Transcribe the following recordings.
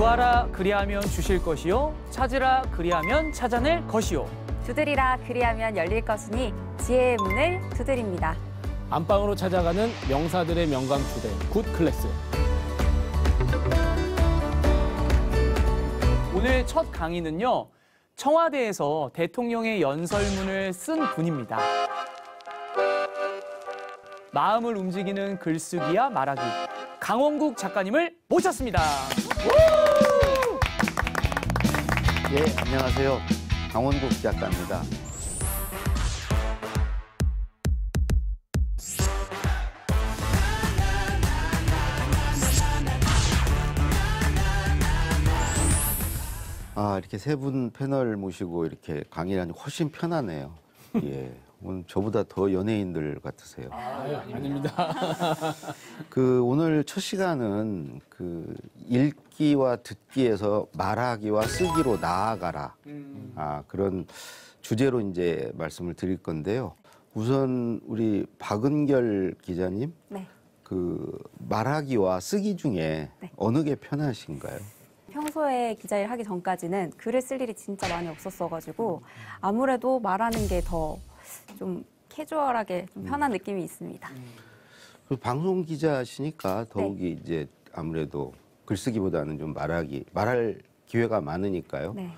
구하라 그리하면 주실 것이요 찾으라 그리하면 찾아낼 것이요 두드리라 그리하면 열릴 것이니 지혜의 문을 두드립니다. 안방으로 찾아가는 명사들의 명강추대 굿 클래스. 오늘 첫 강의는요, 청와대에서 대통령의 연설문을 쓴 분입니다. 마음을 움직이는 글쓰기야 말하기, 강원국 작가님을 모셨습니다. 예, 안녕하세요. 강원국 작가입니다. 이렇게 세 분 패널 모시고 이렇게 강의를 하니 훨씬 편하네요. 예. 오늘 저보다 더 연예인들 같으세요. 아닙니다. 오늘 첫 시간은 읽기와 듣기에서 말하기와 쓰기로 나아가라. 그런 주제로 이제 말씀을 드릴 건데요. 우선 우리 박은결 기자님. 네. 말하기와 쓰기 중에 네. 어느 게 편하신가요? 평소에 기자일 하기 전까지는 글을 쓸 일이 진짜 많이 없었어가지고 아무래도 말하는 게 더 좀 캐주얼하게 좀 편한 느낌이 있습니다. 방송 기자시니까 더욱이 이제 아무래도 글쓰기보다는 좀 말할 기회가 많으니까요. 네.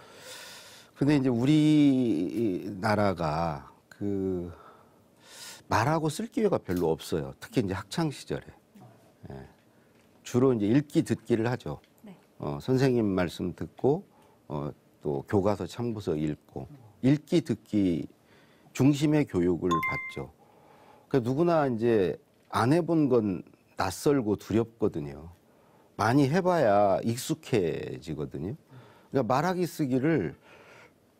근데 이제 우리나라가 말하고 쓸 기회가 별로 없어요. 특히 이제 학창 시절에. 예. 주로 이제 읽기 듣기를 하죠. 네. 선생님 말씀 듣고 또 교과서 참고서 읽고 읽기 듣기 중심의 교육을 받죠. 그러니까 누구나 이제 안 해본 건 낯설고 두렵거든요. 많이 해봐야 익숙해지거든요. 그러니까 말하기 쓰기를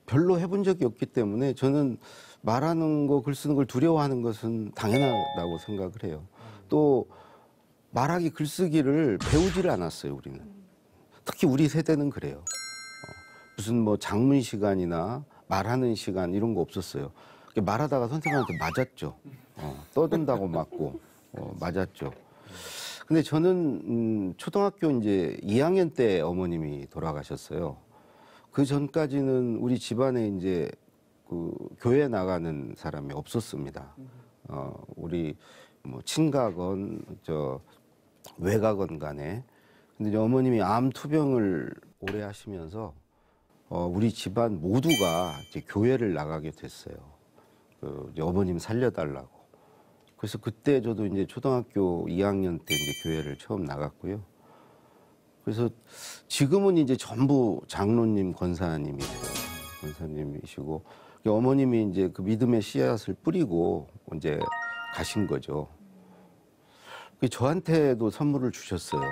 별로 해본 적이 없기 때문에 저는 말하는 거, 글 쓰는 걸 두려워하는 것은 당연하다고 생각을 해요. 또 말하기, 글쓰기를 배우지를 않았어요, 우리는. 특히 우리 세대는 그래요. 무슨 뭐 장문 시간이나 말하는 시간 이런 거 없었어요. 말하다가 선생님한테 맞았죠. 떠든다고 맞고 맞았죠. 근데 저는 초등학교 이제 2학년 때 어머님이 돌아가셨어요. 그 전까지는 우리 집안에 이제 교회 나가는 사람이 없었습니다. 우리 뭐 친가건 외가건 간에. 근데 이제 어머님이 암 투병을 오래 하시면서 우리 집안 모두가 이제 교회를 나가게 됐어요. 이제 어머님 살려달라고. 그래서 그때 저도 이제 초등학교 2학년 때 이제 교회를 처음 나갔고요. 그래서 지금은 이제 전부 장로님, 권사님이시고 어머님이 이제 그 믿음의 씨앗을 뿌리고 이제 가신 거죠. 저한테도 선물을 주셨어요.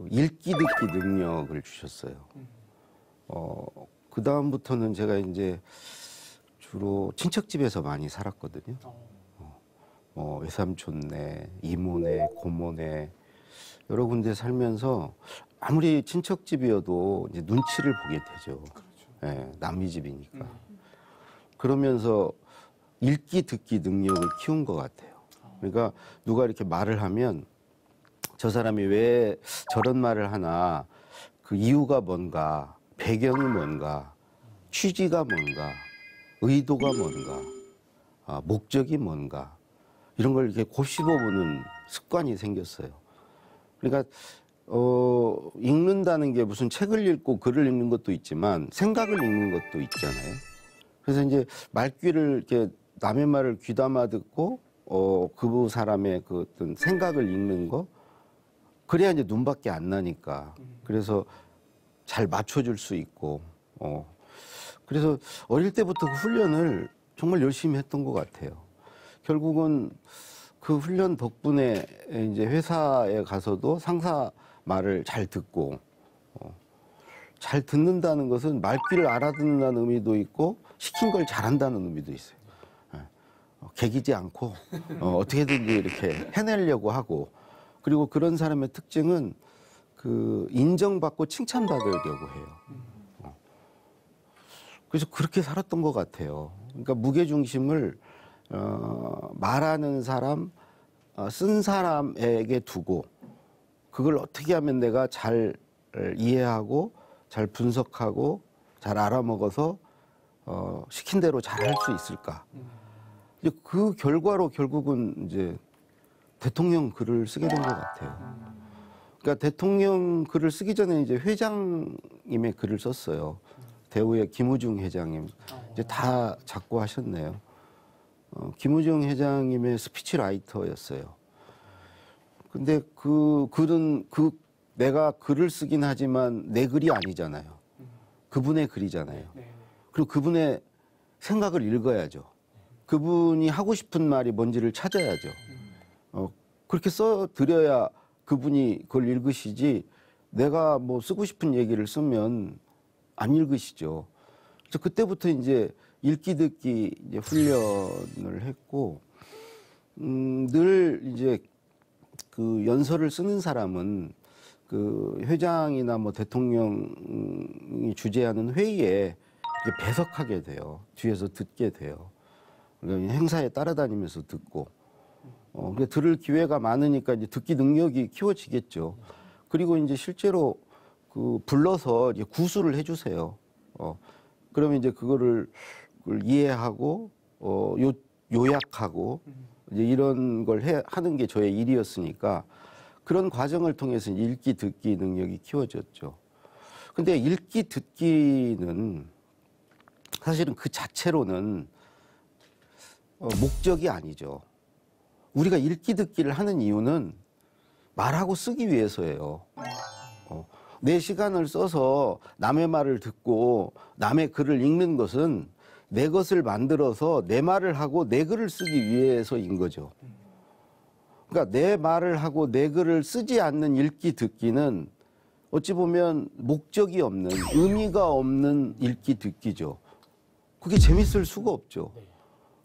읽기 듣기 능력을 주셨어요. 그 다음부터는 제가 이제 주로 친척집에서 많이 살았거든요. 외삼촌네, 이모네, 고모네 여러 군데 살면서 아무리 친척집이어도 이제 눈치를 보게 되죠. 예, 남의 집이니까. 그러면서 읽기 듣기 능력을 키운 것 같아요. 그러니까 누가 이렇게 말을 하면 저 사람이 왜 저런 말을 하나, 그 이유가 뭔가, 배경이 뭔가, 취지가 뭔가, 의도가 뭔가, 목적이 뭔가 이런 걸 이렇게 곱씹어보는 습관이 생겼어요. 그러니까 읽는다는 게 무슨 책을 읽고 글을 읽는 것도 있지만 생각을 읽는 것도 있잖아요. 그래서 이제 말귀를 이렇게 남의 말을 귀담아 듣고 그 사람의 그 어떤 생각을 읽는 거, 그래야 이제 눈밖에 안 나니까. 그래서 잘 맞춰줄 수 있고. 그래서 어릴 때부터 그 훈련을 정말 열심히 했던 것 같아요. 결국은 그 훈련 덕분에 이제 회사에 가서도 상사 말을 잘 듣고, 잘 듣는다는 것은 말귀를 알아듣는다는 의미도 있고 시킨 걸 잘한다는 의미도 있어요. 개기지 않고 어떻게든지 이렇게 해내려고 하고, 그리고 그런 사람의 특징은 인정받고 칭찬받으려고 해요. 그래서 그렇게 살았던 것 같아요. 그러니까 무게중심을 말하는 사람, 쓴 사람에게 두고 그걸 어떻게 하면 내가 잘 이해하고 잘 분석하고 잘 알아먹어서 시킨 대로 잘 할 수 있을까? 이제 그 결과로 결국은 이제 대통령 글을 쓰게 된 것 같아요. 그러니까 대통령 글을 쓰기 전에 이제 회장님의 글을 썼어요. 대우의 김우중 회장님 이제 다 작고하셨네요. 김우중 회장님의 스피치 라이터였어요. 근데 그 글은 내가 글을 쓰긴 하지만 내 글이 아니잖아요. 그분의 글이잖아요. 그리고 그분의 생각을 읽어야죠. 그분이 하고 싶은 말이 뭔지를 찾아야죠. 그렇게 써드려야 그분이 그걸 읽으시지 내가 뭐 쓰고 싶은 얘기를 쓰면 안 읽으시죠. 그래서 그때부터 이제 읽기 듣기 이제 훈련을 했고 늘 이제 그 연설을 쓰는 사람은 그 회장이나 뭐 대통령이 주재하는 회의에 이제 배석하게 돼요. 뒤에서 듣게 돼요. 그러니까 행사에 따라다니면서 듣고 그러니까 들을 기회가 많으니까 이제 듣기 능력이 키워지겠죠. 그리고 이제 실제로 그 불러서 이제 구술을 해주세요. 그러면 이제 그거를 이해하고 요약하고 이제 이런 걸 하는 게 저의 일이었으니까 그런 과정을 통해서 읽기 듣기 능력이 키워졌죠. 근데 읽기 듣기는 사실은 그 자체로는 목적이 아니죠. 우리가 읽기 듣기를 하는 이유는 말하고 쓰기 위해서예요. 내 시간을 써서 남의 말을 듣고 남의 글을 읽는 것은 내 것을 만들어서 내 말을 하고 내 글을 쓰기 위해서인 거죠. 그러니까 내 말을 하고 내 글을 쓰지 않는 읽기 듣기는 어찌 보면 목적이 없는, 의미가 없는 읽기 듣기죠. 그게 재밌을 수가 없죠.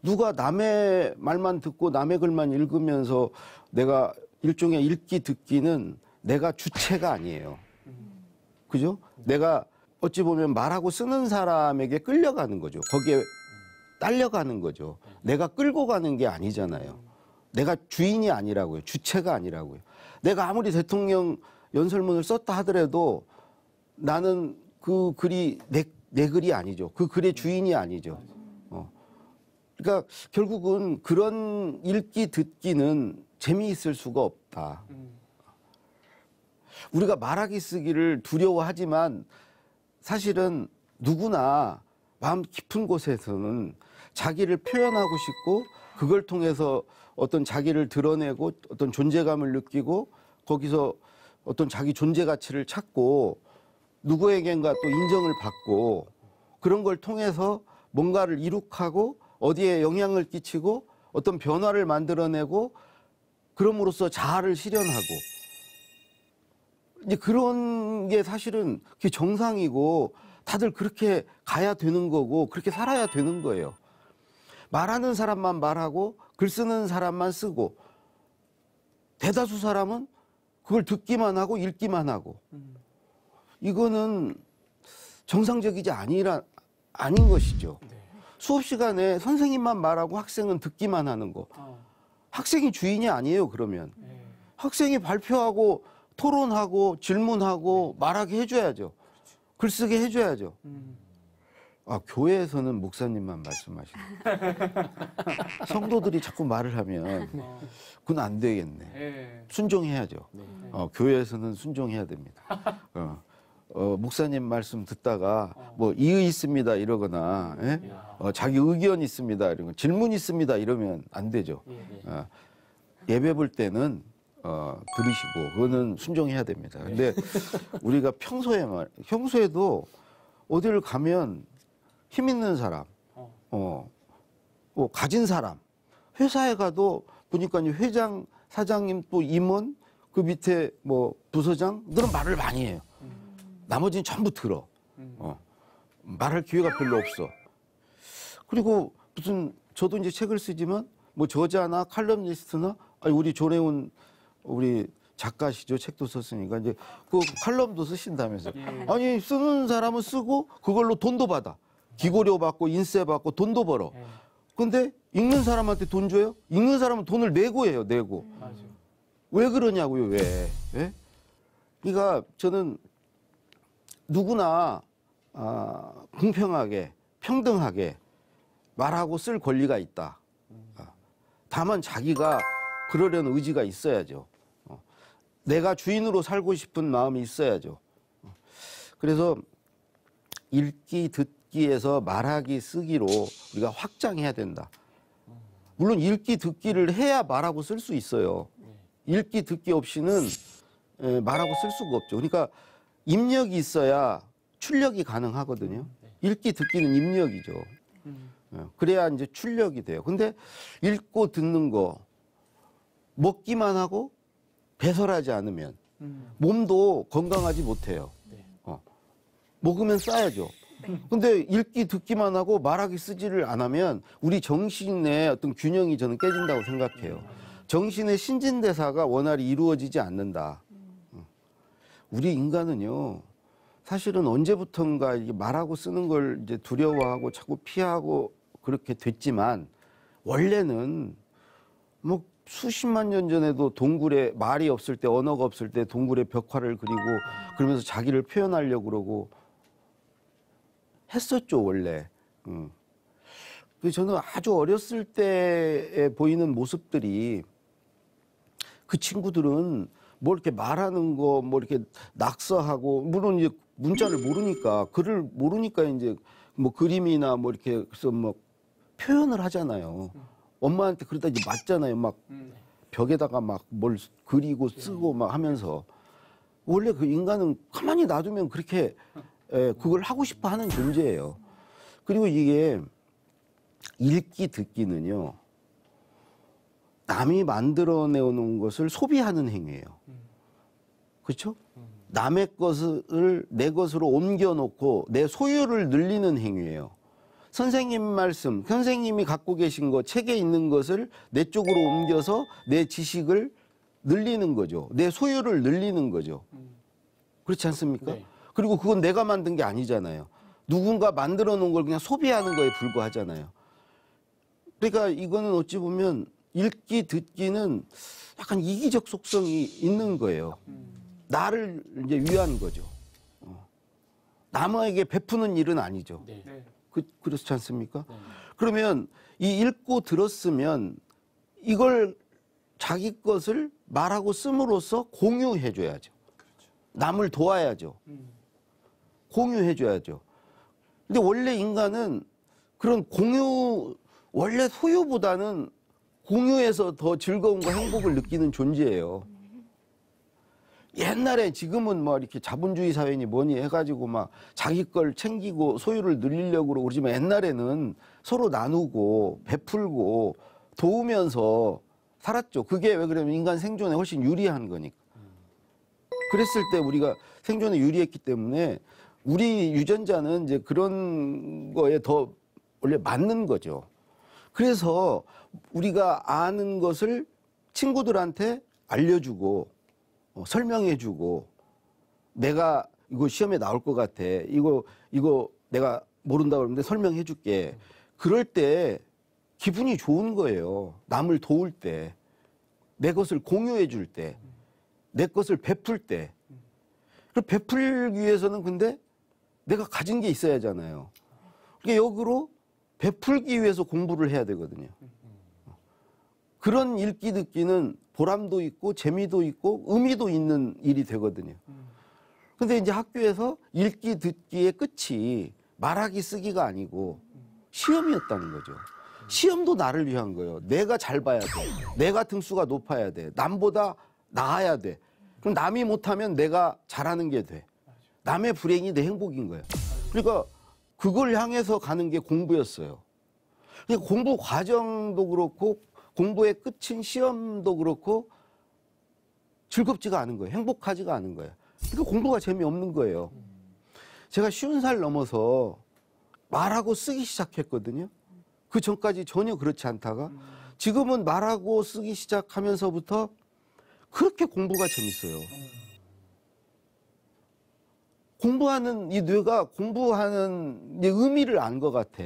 누가 남의 말만 듣고 남의 글만 읽으면서 내가 일종의 읽기 듣기는 내가 주체가 아니에요. 그죠? 내가 어찌 보면 말하고 쓰는 사람에게 끌려가는 거죠. 거기에 딸려가는 거죠. 내가 끌고 가는 게 아니잖아요. 내가 주인이 아니라고요. 주체가 아니라고요. 내가 아무리 대통령 연설문을 썼다 하더라도 나는 그 글이 내 글이 아니죠. 그 글의 주인이 아니죠. 그러니까 결국은 그런 읽기 듣기는 재미있을 수가 없다. 우리가 말하기 쓰기를 두려워하지만 사실은 누구나 마음 깊은 곳에서는 자기를 표현하고 싶고 그걸 통해서 어떤 자기를 드러내고 어떤 존재감을 느끼고 거기서 어떤 자기 존재 가치를 찾고 누구에겐가 또 인정을 받고 그런 걸 통해서 뭔가를 이룩하고 어디에 영향을 끼치고 어떤 변화를 만들어내고 그럼으로써 자아를 실현하고 이제 그런 게 사실은 그게 정상이고 다들 그렇게 가야 되는 거고 그렇게 살아야 되는 거예요. 말하는 사람만 말하고 글 쓰는 사람만 쓰고 대다수 사람은 그걸 듣기만 하고 읽기만 하고 이거는 정상적이지 아닌 것이죠. 수업 시간에 선생님만 말하고 학생은 듣기만 하는 거. 학생이 주인이 아니에요, 그러면. 학생이 발표하고 토론하고 질문하고 말하게 해줘야죠. 글쓰게 해줘야죠. 교회에서는 목사님만 말씀하시고 성도들이 자꾸 말을 하면 그건 안 되겠네. 순종해야죠. 교회에서는 순종해야 됩니다. 목사님 말씀 듣다가 뭐 이의 있습니다 이러거나 자기 의견 있습니다 이런 거 질문 있습니다 이러면 안 되죠. 예배 볼 때는 들으시고 그거는 순종해야 됩니다. 근데 우리가 평소에도 어디를 가면 힘 있는 사람, 가진 사람, 회사에 가도 보니까 회장, 사장님 또 임원, 그 밑에 뭐 부서장들은 말을 많이 해요. 나머지는 전부 들어. 말할 기회가 별로 없어. 그리고 저도 이제 책을 쓰지만 뭐 저자나 칼럼니스트나 우리 조래훈 우리 작가시죠. 책도 썼으니까 이제 그 칼럼도 쓰신다면서. 아니 쓰는 사람은 쓰고 그걸로 돈도 받아. 기고료 받고 인세 받고 돈도 벌어. 근데 읽는 사람한테 돈 줘요? 읽는 사람은 돈을 내고 해요. 내고. 왜 그러냐고요. 왜? 그러니까 저는 누구나 공평하게 평등하게 말하고 쓸 권리가 있다. 다만 자기가 그러려는 의지가 있어야죠. 내가 주인으로 살고 싶은 마음이 있어야죠. 그래서 읽기, 듣기에서 말하기, 쓰기로 우리가 확장해야 된다. 물론 읽기, 듣기를 해야 말하고 쓸 수 있어요. 읽기, 듣기 없이는 말하고 쓸 수가 없죠. 그러니까 입력이 있어야 출력이 가능하거든요. 읽기, 듣기는 입력이죠. 그래야 이제 출력이 돼요. 근데 읽고 듣는 거 먹기만 하고 배설하지 않으면 몸도 건강하지 못해요. 먹으면 싸야죠. 근데 읽기 듣기만 하고 말하기 쓰지를 안 하면 우리 정신의 어떤 균형이 저는 깨진다고 생각해요. 정신의 신진대사가 원활히 이루어지지 않는다. 우리 인간은요, 사실은 언제부턴가 이게 말하고 쓰는 걸 이제 두려워하고 자꾸 피하고 그렇게 됐지만 원래는 뭐 수십만 년 전에도 동굴에 말이 없을 때, 언어가 없을 때 동굴에 벽화를 그리고 그러면서 자기를 표현하려고 그러고 했었죠, 원래. 그래서 저는 아주 어렸을 때에 보이는 모습들이 그 친구들은 뭐 이렇게 말하는 거, 뭐 이렇게 낙서하고, 물론 이제 문자를 모르니까, 글을 모르니까 이제 뭐 그림이나 뭐 이렇게 그래서 뭐 표현을 하잖아요. 엄마한테 그러다 이제 맞잖아요. 막 벽에다가 막 뭘 그리고 쓰고 막 하면서. 원래 그 인간은 가만히 놔두면 그렇게 그걸 하고 싶어 하는 존재예요. 그리고 이게 읽기, 듣기는요, 남이 만들어내놓은 것을 소비하는 행위예요. 그렇죠? 남의 것을 내 것으로 옮겨놓고 내 소유를 늘리는 행위예요. 선생님 말씀, 선생님이 갖고 계신 것, 책에 있는 것을 내 쪽으로 옮겨서 내 지식을 늘리는 거죠. 내 소유를 늘리는 거죠. 그렇지 않습니까? 네. 그리고 그건 내가 만든 게 아니잖아요. 누군가 만들어 놓은 걸 그냥 소비하는 거에 불과하잖아요. 그러니까 이거는 어찌 보면 읽기, 듣기는 약간 이기적 속성이 있는 거예요. 나를 이제 위한 거죠. 남에게 베푸는 일은 아니죠. 네. 그렇지 않습니까? 그러면 이 읽고 들었으면 이걸 자기 것을 말하고 씀으로써 공유해줘야죠. 남을 도와야죠. 공유해줘야죠. 근데 원래 인간은 그런 원래 소유보다는 공유해서 더 즐거움과 행복을 느끼는 존재예요. 옛날에 지금은 뭐 이렇게 자본주의 사회니 뭐니 해가지고 막 자기 걸 챙기고 소유를 늘리려고 그러고 그러지만 옛날에는 서로 나누고 베풀고 도우면서 살았죠. 그게 왜 그러면 인간 생존에 훨씬 유리한 거니까. 그랬을 때 우리가 생존에 유리했기 때문에 우리 유전자는 이제 그런 거에 더 원래 맞는 거죠. 그래서 우리가 아는 것을 친구들한테 알려주고 설명해주고 내가 이거 시험에 나올 것 같아. 이거 내가 모른다고 그러는데 설명해줄게. 그럴 때 기분이 좋은 거예요. 남을 도울 때, 내 것을 공유해줄 때, 내 것을 베풀 때. 베풀기 위해서는 근데 내가 가진 게 있어야 하잖아요. 그러니까 역으로 베풀기 위해서 공부를 해야 되거든요. 그런 읽기 듣기는 보람도 있고 재미도 있고 의미도 있는 일이 되거든요. 근데 이제 학교에서 읽기 듣기의 끝이 말하기 쓰기가 아니고 시험이었다는 거죠. 시험도 나를 위한 거예요. 내가 잘 봐야 돼. 내가 등수가 높아야 돼. 남보다 나아야 돼. 그럼 남이 못하면 내가 잘하는 게 돼. 남의 불행이 내 행복인 거예요. 그러니까 그걸 향해서 가는 게 공부였어요. 그러니까 공부 과정도 그렇고 공부의 끝인 시험도 그렇고 즐겁지가 않은 거예요. 행복하지가 않은 거예요. 그러니까 공부가 재미없는 거예요. 제가 50살 넘어서 말하고 쓰기 시작했거든요. 그 전까지 전혀 그렇지 않다가 지금은 말하고 쓰기 시작하면서부터 그렇게 공부가 재밌어요. 공부하는 이 뇌가 공부하는 이 의미를 안 것 같아.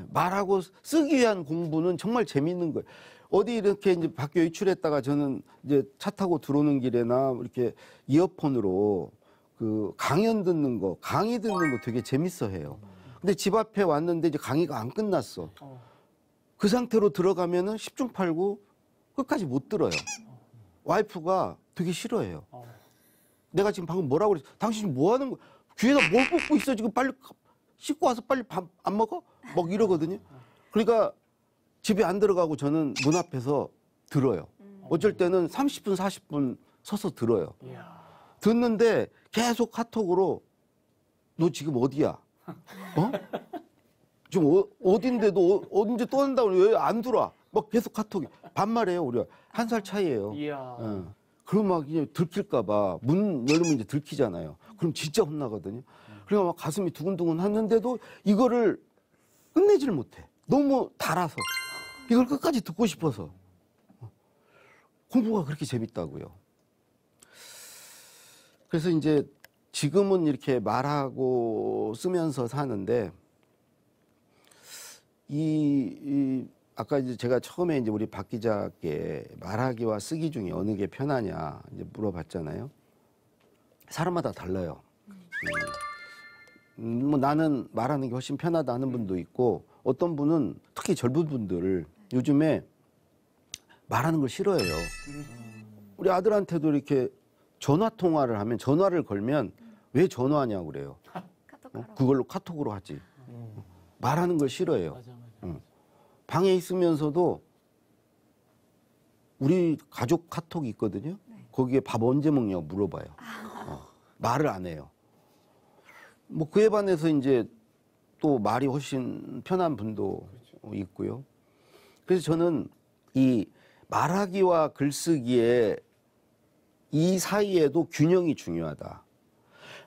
말하고 쓰기 위한 공부는 정말 재밌는 거예요. 어디 이렇게 이제 밖에 외출했다가 저는 이제 차 타고 들어오는 길에나 이렇게 이어폰으로 그 강연 듣는 거, 강의 듣는 거 되게 재밌어 해요. 근데 집 앞에 왔는데 이제 강의가 안 끝났어. 그 상태로 들어가면은 10중 8구 끝까지 못 들어요. 와이프가 되게 싫어해요. 내가 지금 방금 뭐라고 그랬어? 당신 지금 뭐 하는 거야? 귀에다 뭘 꽂고 있어? 지금 빨리 씻고 와서 빨리 밥 안 먹어? 막 이러거든요. 그러니까 집에 안 들어가고 저는 문 앞에서 들어요. 어쩔 때는 30분, 40분 서서 들어요. 듣는데 계속 카톡으로 너 지금 어디야? 어? 지금 어딘데도 어딘지 떠난다고 왜 안 들어와? 막 계속 카톡이 반말해요. 우리가 1살 차이예요. 이야. 그럼 막 이제 들킬까봐 문 열면 이제 들키잖아요. 그럼 진짜 혼나거든요. 그러니까 막 가슴이 두근두근 하는데도 이거를 끝내지를 못해. 너무 달아서 이걸 끝까지 듣고 싶어서. 공부가 그렇게 재밌다고요. 그래서 이제 지금은 이렇게 말하고 쓰면서 사는데 아까 이제 제가 처음에 이제 우리 박 기자께 말하기와 쓰기 중에 어느 게 편하냐 이제 물어봤잖아요. 사람마다 달라요. 뭐 나는 말하는 게 훨씬 편하다 하는 분도 있고 어떤 분은 특히 젊은 분들 요즘에 말하는 걸 싫어해요. 우리 아들한테도 이렇게 전화 통화를 하면 전화를 걸면 왜 전화하냐고 그래요. 그걸로 카톡으로 하지. 말하는 걸 싫어해요. 방에 있으면서도 우리 가족 카톡이 있거든요. 거기에 밥 언제 먹냐고 물어봐요. 말을 안 해요. 뭐 그에 반해서 이제 또 말이 훨씬 편한 분도 있고요. 그래서 저는 이 말하기와 글쓰기의 이 사이에도 균형이 중요하다.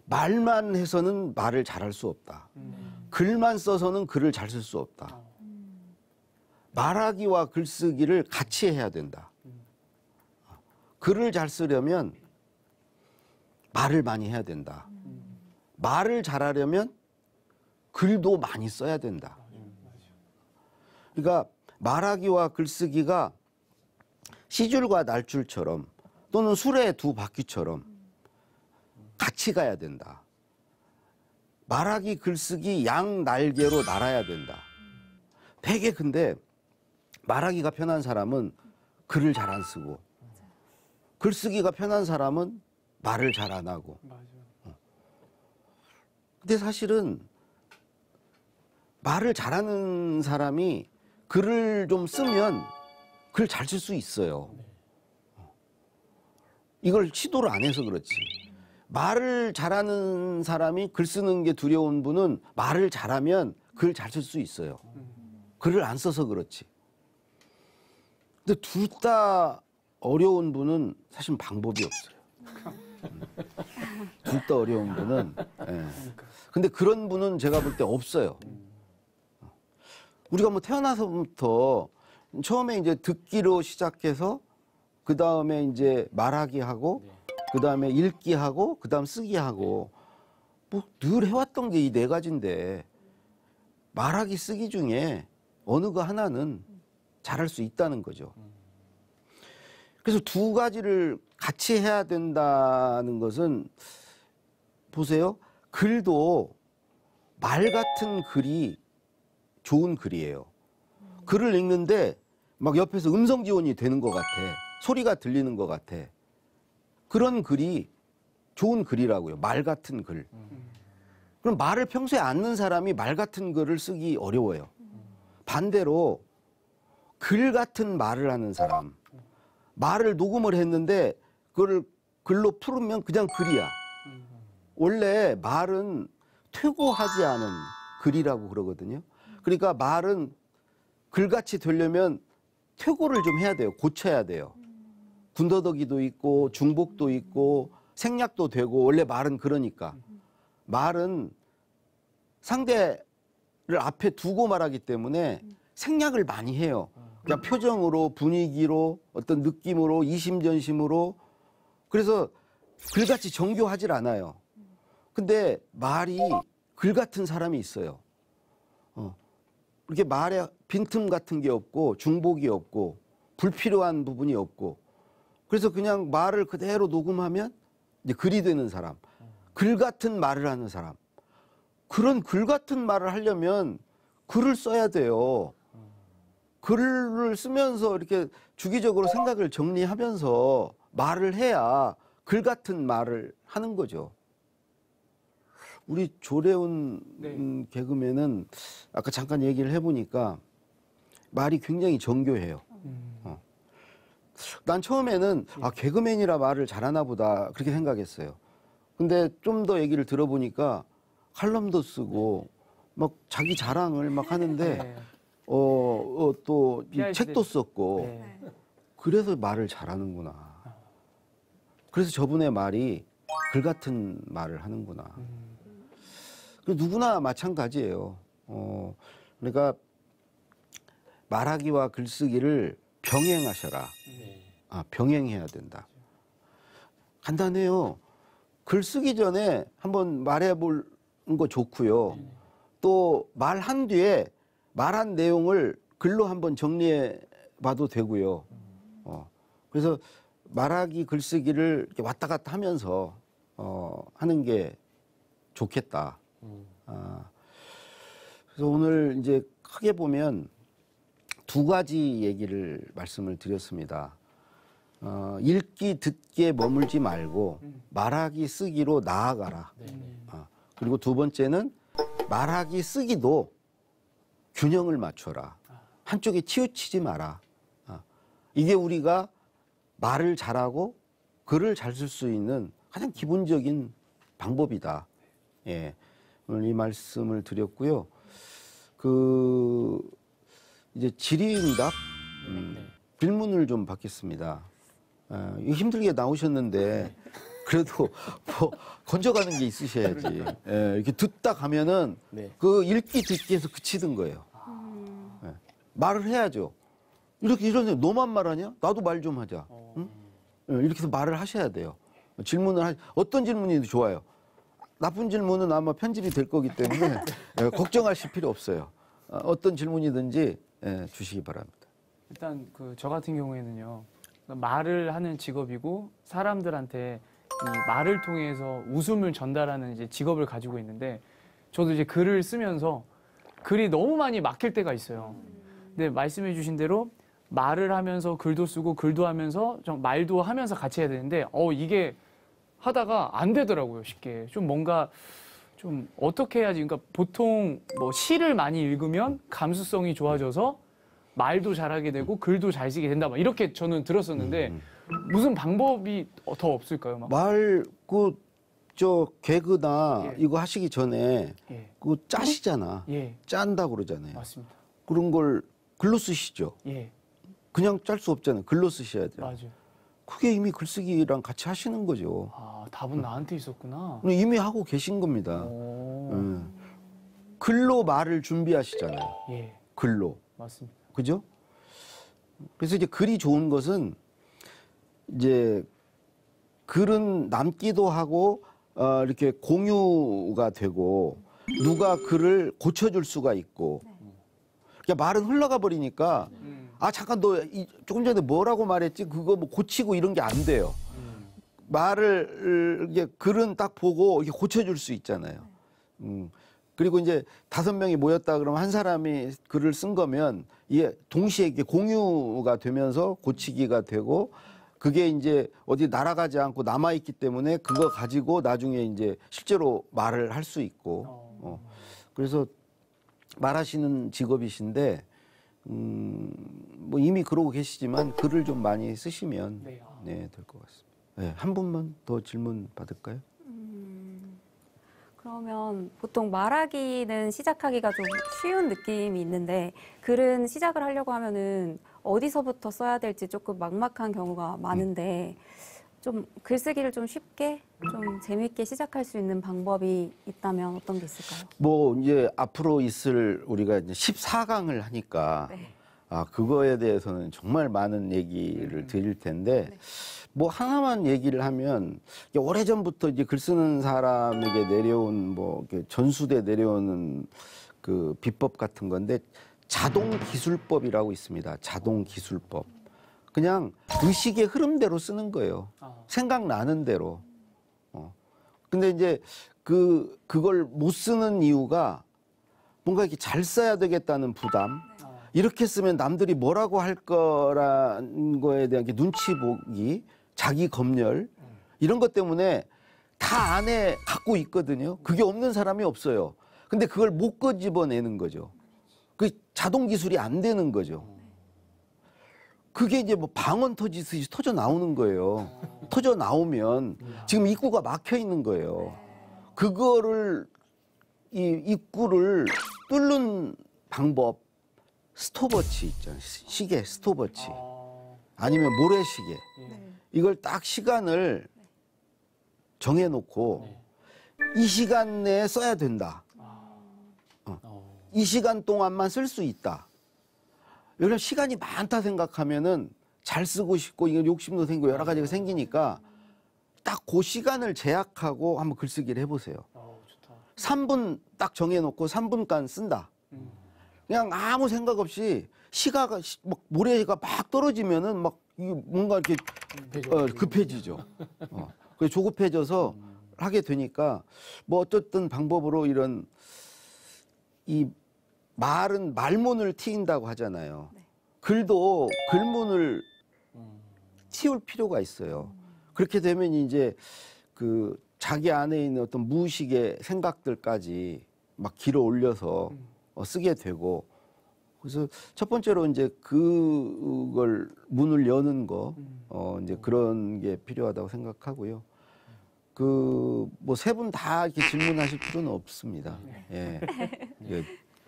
말만 해서는 말을 잘할 수 없다. 글만 써서는 글을 잘 쓸 수 없다. 말하기와 글쓰기를 같이 해야 된다. 글을 잘 쓰려면 말을 많이 해야 된다. 말을 잘하려면 글도 많이 써야 된다. 그러니까 말하기와 글쓰기가 시줄과 날줄처럼 또는 술의 두 바퀴처럼 같이 가야 된다. 말하기, 글쓰기 양 날개로 날아야 된다. 되게 근데 말하기가 편한 사람은 글을 잘 안 쓰고 글쓰기가 편한 사람은 말을 잘 안 하고. 근데 사실은 말을 잘하는 사람이 글을 좀 쓰면 글 잘 쓸 수 있어요. 이걸 시도를 안 해서 그렇지. 말을 잘하는 사람이 글 쓰는 게 두려운 분은 말을 잘하면 글 잘 쓸 수 있어요. 글을 안 써서 그렇지. 근데 둘 다 어려운 분은 사실 방법이 없어요. 둘 다 어려운 분은. 예. 근데 그런 분은 제가 볼 때 없어요. 우리가 뭐 태어나서부터 처음에 이제 듣기로 시작해서 그 다음에 이제 말하기 하고 그 다음에 읽기 하고 그 다음 쓰기 하고 뭐 늘 해왔던 게 이 네 가지인데 말하기 쓰기 중에 어느 거 하나는 잘할 수 있다는 거죠. 그래서 두 가지를 같이 해야 된다는 것은 보세요. 글도 말 같은 글이 좋은 글이에요. 글을 읽는데 막 옆에서 음성 지원이 되는 것 같아. 소리가 들리는 것 같아. 그런 글이 좋은 글이라고요. 말 같은 글. 그럼 말을 평소에 안 넣는 사람이 말 같은 글을 쓰기 어려워요. 반대로 글 같은 말을 하는 사람. 말을 녹음을 했는데 그걸 글로 풀으면 그냥 글이야. 원래 말은 퇴고하지 않은 글이라고 그러거든요. 그러니까 말은 글같이 되려면 퇴고를 좀 해야 돼요. 고쳐야 돼요. 군더더기도 있고 중복도 있고 생략도 되고 원래 말은 그러니까. 말은 상대를 앞에 두고 말하기 때문에 생략을 많이 해요. 그냥 표정으로 분위기로 어떤 느낌으로 이심전심으로 그래서 글같이 정교하질 않아요. 근데 말이 글 같은 사람이 있어요. 이렇게 말에 빈틈 같은 게 없고 중복이 없고 불필요한 부분이 없고 그래서 그냥 말을 그대로 녹음하면 이제 글이 되는 사람. 글 같은 말을 하는 사람. 그런 글 같은 말을 하려면 글을 써야 돼요. 글을 쓰면서 이렇게 주기적으로 생각을 정리하면서 말을 해야 글 같은 말을 하는 거죠. 우리 조례훈 네. 개그맨은 아까 잠깐 얘기를 해보니까 말이 굉장히 정교해요. 난 처음에는 아, 개그맨이라 말을 잘하나 보다 그렇게 생각했어요. 근데 좀 더 얘기를 들어보니까 칼럼도 쓰고 막 자기 자랑을 막 하는데 네. 또 이 PR 책도 시대. 썼고 네. 그래서 말을 잘하는구나. 그래서 저분의 말이 글 같은 말을 하는구나. 누구나 마찬가지예요. 그러니까 말하기와 글쓰기를 병행하셔라. 아, 병행해야 된다. 간단해요. 글 쓰기 전에 한번 말해보는 거 좋고요. 또 말한 뒤에 말한 내용을 글로 한번 정리해 봐도 되고요. 그래서 말하기, 글쓰기를 이렇게 왔다 갔다 하면서 하는 게 좋겠다. 그래서 오늘 이제 크게 보면 두 가지 얘기를 말씀을 드렸습니다. 읽기, 듣기에 머물지 말고 말하기, 쓰기로 나아가라. 그리고 두 번째는 말하기, 쓰기도 균형을 맞춰라. 한쪽에 치우치지 마라. 이게 우리가 말을 잘하고 글을 잘 쓸 수 있는 가장 기본적인 방법이다. 예. 오늘 이 말씀을 드렸고요. 이제 질의응답 질문을 좀 받겠습니다. 이거 힘들게 나오셨는데 그래도 뭐 건져가는 게 있으셔야지. 예, 이렇게 듣다 가면은 네. 그 읽기 듣기에서 그치는 거예요. 예, 말을 해야죠. 이런 너만 말하냐? 나도 말 좀 하자. 응? 예, 이렇게 해서 말을 하셔야 돼요. 어떤 질문이 좋아요. 나쁜 질문은 아마 편집이 될 거기 때문에 예, 걱정하실 필요 없어요. 어떤 질문이든지 주시기 바랍니다. 일단 저 같은 경우에는요. 말을 하는 직업이고 사람들한테 이 말을 통해서 웃음을 전달하는 이제 직업을 가지고 있는데 저도 이제 글을 쓰면서 글이 너무 많이 막힐 때가 있어요. 근데 말씀해 주신 대로 말을 하면서 글도 쓰고 글도 하면서 좀 말도 하면서 같이 해야 되는데 이게 하다가 안 되더라고요. 쉽게. 좀 뭔가 좀 어떻게 해야지. 그러니까 보통 뭐 시를 많이 읽으면 감수성이 좋아져서 말도 잘하게 되고 글도 잘 쓰게 된다. 막 이렇게 저는 들었었는데 무슨 방법이 더 없을까요? 막. 개그나 예. 이거 하시기 전에 예. 그거 짜시잖아. 예. 짠다고 그러잖아요. 맞습니다. 그런 걸 글로 쓰시죠. 예. 그냥 짤 수 없잖아요. 글로 쓰셔야 돼요. 맞아요. 그게 이미 글쓰기랑 같이 하시는 거죠. 아, 답은 나한테 있었구나. 이미 하고 계신 겁니다. 오. 글로 말을 준비하시잖아요. 예. 글로. 맞습니다. 그죠? 그래서 이제 글이 좋은 것은 이제 글은 남기도 하고 이렇게 공유가 되고 누가 글을 고쳐줄 수가 있고 그러니까 말은 흘러가 버리니까 잠깐 너 조금 전에 뭐라고 말했지? 그거 뭐 고치고 이런 게 안 돼요. 말을 이게 글은 딱 보고 이렇게 고쳐줄 수 있잖아요. 그리고 이제 5명이 모였다 그러면 한 사람이 글을 쓴 거면 이게 동시에 이게 공유가 되면서 고치기가 되고 그게 이제 어디 날아가지 않고 남아있기 때문에 그거 가지고 나중에 이제 실제로 말을 할 수 있고 그래서 말하시는 직업이신데 뭐 이미 그러고 계시지만 글을 좀 많이 쓰시면 네. 될 것 같습니다. 네, 한 분만 더 질문 받을까요? 그러면 보통 말하기는 시작하기가 좀 쉬운 느낌이 있는데 글은 시작을 하려고 하면은 어디서부터 써야 될지 조금 막막한 경우가 많은데 좀 글쓰기를 좀 쉽게 좀 재밌게 시작할 수 있는 방법이 있다면 어떤 게 있을까요? 뭐 이제 앞으로 있을 우리가 이제 14강을 하니까 네. 그거에 대해서는 정말 많은 얘기를 드릴 텐데 뭐 하나만 얘기를 하면 오래전부터 이제 글 쓰는 사람에게 내려온 뭐 이렇게 전수돼 내려오는 그 비법 같은 건데 자동 기술법이라고 있습니다. 자동 기술법. 그냥 의식의 흐름대로 쓰는 거예요. 생각나는 대로. 근데 이제 그걸 못 쓰는 이유가 뭔가 이렇게 잘 써야 되겠다는 부담. 이렇게 쓰면 남들이 뭐라고 할 거라는 거에 대한 게 눈치 보기, 자기 검열 이런 것 때문에 다 안에 갖고 있거든요. 그게 없는 사람이 없어요. 근데 그걸 못 끄집어내는 거죠. 그 자동 기술이 안 되는 거죠. 그게 이제 뭐 방언 터지듯이 터져 나오는 거예요. 터져 나오면 지금 입구가 막혀 있는 거예요. 그거를 이 입구를 뚫는 방법, 스톱워치 있잖아요. 시계 스톱워치 아니면 모래시계. 이걸 딱 시간을 정해놓고 이 시간 내에 써야 된다. 이 시간 동안만 쓸 수 있다. 여기서 시간이 많다 생각하면은 잘 쓰고 싶고 이거 욕심도 생기고 여러 가지가 생기니까 딱 그 시간을 제약하고 한번 글쓰기를 해보세요. 3분 딱 정해놓고 3분간 쓴다. 그냥 아무 생각 없이 시가가 막 모래가 막 떨어지면은 막 이게 뭔가 이렇게 급해지죠. 그래서 조급해져서 하게 되니까 뭐 어쨌든 방법으로 이런 이 말은 말문을 트인다고 하잖아요. 글도 글문을 틔울 필요가 있어요. 그렇게 되면 이제 그 자기 안에 있는 어떤 무의식의 생각들까지 막 길어 올려서 쓰게 되고 그래서 첫 번째로 이제 그걸 문을 여는 거 이제 그런 게 필요하다고 생각하고요. 그 뭐 세 분 다 이렇게 질문하실 필요는 없습니다. 예. 예.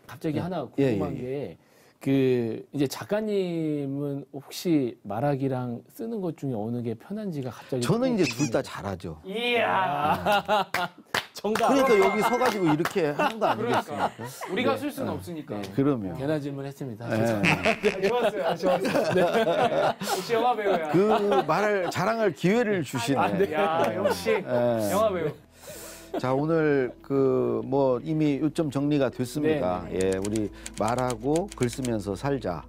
갑자기 하나 궁금한 게 그 이제 작가님은 혹시 말하기랑 쓰는 것 중에 어느 게 편한지가 갑자기 저는 이제 둘 다 잘하죠. 이야. 정답. 그러니까 여기 서가지고 이렇게 하는 거 아니겠습니까? 우리가 쓸 수는 없으니까. 그러면 괜한 질문했습니다. 좋았어요. 좋았어요. 네. 역시 영화 배우야. 그 말을 자랑할 기회를 주시네. 야, 역시 영화 배우. 자, 오늘 그 뭐 이미 요점 정리가 됐습니다. 예, 우리 말하고 글 쓰면서 살자.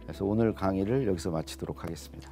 그래서 오늘 강의를 여기서 마치도록 하겠습니다.